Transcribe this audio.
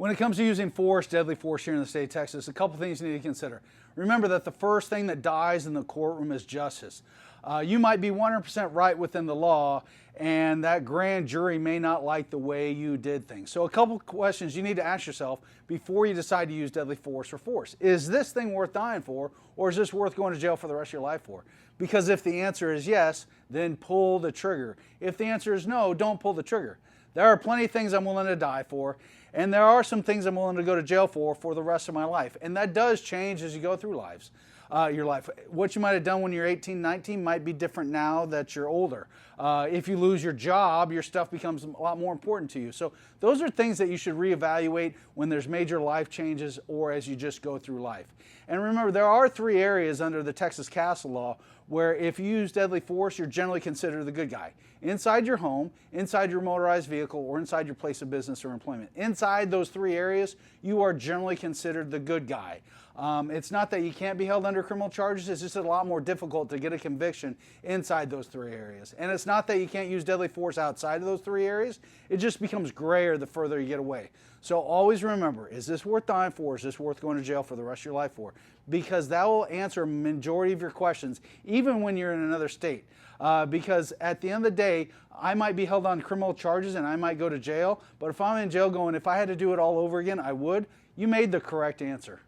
When it comes to using force, deadly force here in the state of Texas, a couple things you need to consider. Remember that the first thing that dies in the courtroom is justice. You might be 100% right within the law, and that grand jury may not like the way you did things. So a couple questions you need to ask yourself before you decide to use deadly force or force. Is this thing worth dying for, or is this worth going to jail for the rest of your life for? Because if the answer is yes, then pull the trigger. If the answer is no, don't pull the trigger. There are plenty of things I'm willing to die for, and there are some things I'm willing to go to jail for the rest of my life. And that does change as you go through your life. What you might have done when you're 18, 19 might be different now that you're older. If you lose your job, your stuff becomes a lot more important to you. So those are things that you should reevaluate when there's major life changes or as you just go through life. And remember, there are 3 areas under the Texas Castle Law where if you use deadly force, you're generally considered the good guy. Inside your home, inside your motorized vehicle, or inside your place of business or employment. Inside those 3 areas, you are generally considered the good guy. It's not that you can't be held under criminal charges, it's just a lot more difficult to get a conviction inside those 3 areas. And it's not that you can't use deadly force outside of those 3 areas, it just becomes grayer the further you get away. So always remember, is this worth dying for? Is this worth going to jail for the rest of your life for? Because that will answer a majority of your questions, even when you're in another state. Because at the end of the day, I might be held on criminal charges and I might go to jail, but if I'm in jail going, if I had to do it all over again, I would, you made the correct answer.